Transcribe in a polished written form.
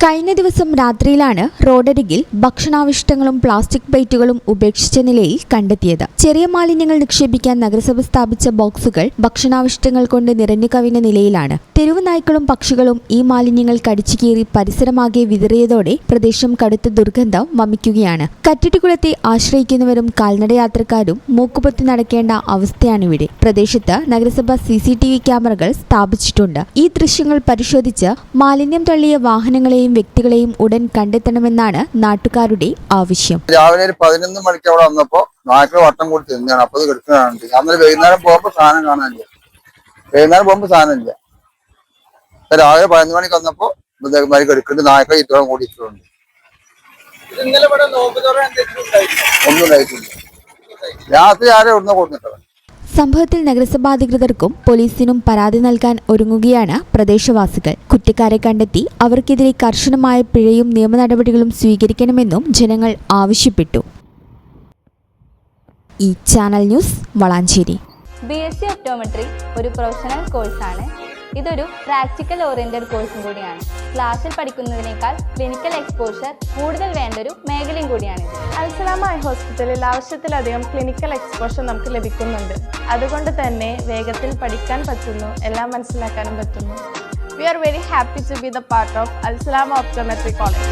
കഴിഞ്ഞ ദിവസം രാത്രിയിലാണ് റോഡരികിൽ ഭക്ഷണാവശിഷ്ടങ്ങളും പ്ലാസ്റ്റിക് പ്ലേറ്റുകളും ഉപേക്ഷിച്ച നിലയിൽ കണ്ടെത്തിയത്. ചെറിയ മാലിന്യങ്ങൾ നിക്ഷേപിക്കാൻ നഗരസഭ സ്ഥാപിച്ച ബോക്സുകൾ ഭക്ഷണാവശിഷ്ടങ്ങൾ കൊണ്ട് നിറഞ്ഞു കവിഞ്ഞ നിലയിലാണ്. തെരുവ് നായ്ക്കളും പക്ഷികളും ഈ മാലിന്യങ്ങൾ കടിച്ചുകീറി പരിസരമാകെ വിതറിയതോടെ പ്രദേശം കടുത്ത ദുർഗന്ധം വമിക്കുകയാണ്. കറ്റിട്ടിക്കുളത്തെ ആശ്രയിക്കുന്നവരും കാൽനടയാത്രക്കാരും മൂക്കുപൊത്തി നടക്കേണ്ട അവസ്ഥയാണിവിടെ. പ്രദേശത്ത് നഗരസഭ CCTV ക്യാമറകൾ സ്ഥാപിച്ചിട്ടുണ്ട്. ഈ ദൃശ്യങ്ങൾ പരിശോധിച്ച് മാലിന്യം തള്ളിയ വാഹനങ്ങളെയും വ്യക്തികളെയും ഉടൻ കണ്ടെത്തണമെന്നാണ് നാട്ടുകാരുടെ ആവശ്യം. രാവിലെ 11 മണിക്ക് അവിടെ വന്നപ്പോ നായ്ക്കൾ വട്ടം കൂടി തിന്നാണ്. അപ്പൊ അത് കിടക്കുന്നതാണ്. അന്നേരം വൈകുന്നേരം പോകുമ്പോ സാധനം കാണാനില്ല. രാവിലെ 11 മണിക്ക് വന്നപ്പോ ഇതേമാതിരി കിടക്കുന്നുണ്ട്. നായ്ക്കൾ ഇത്തോളം കൂടി ഇട്ടുണ്ട്. ഒന്നും ഉണ്ടായിട്ടില്ല. രാത്രി ആരെ ഇവിടുന്ന് കൊടുത്തിട്ടത്. സംഭവത്തിൽ നഗരസഭാ അധികൃതർക്കും പോലീസിനും പരാതി നൽകാൻ ഒരുങ്ങുകയാണ് പ്രദേശവാസികൾ. കുറ്റക്കാരെ കണ്ടെത്തി അവർക്കെതിരെ കർശനമായ പിഴയും നിയമ നടപടികളും സ്വീകരിക്കണമെന്നും ജനങ്ങൾ ആവശ്യപ്പെട്ടു. ഈ channel news Valanchery. BSc optometry ഒരു പ്രൊഫഷണൽ കോഴ്സാണ്. ഇതൊരു പ്രാക്ടിക്കൽ ഓറിയന്റഡ് കോഴ്സും കൂടിയാണ്. ക്ലാസ്സിൽ പഠിക്കുന്നതിനേക്കാൾ ക്ലിനിക്കൽ എക്സ്പോഷർ കൂടുതൽ വേണ്ടൊരു മേഖലയും കൂടിയാണ്. അൽസലാമ ഐ ഹോസ്പിറ്റലിൽ ആവശ്യത്തിലധികം ക്ലിനിക്കൽ എക്സ്പോഷർ നമുക്ക് ലഭിക്കുന്നുണ്ട്. അതുകൊണ്ട് തന്നെ വേഗത്തിൽ പഠിക്കാൻ പറ്റുന്നു, എല്ലാം മനസ്സിലാക്കാനും പറ്റുന്നു. We are very happy to be the part of Al Salama Optometry College.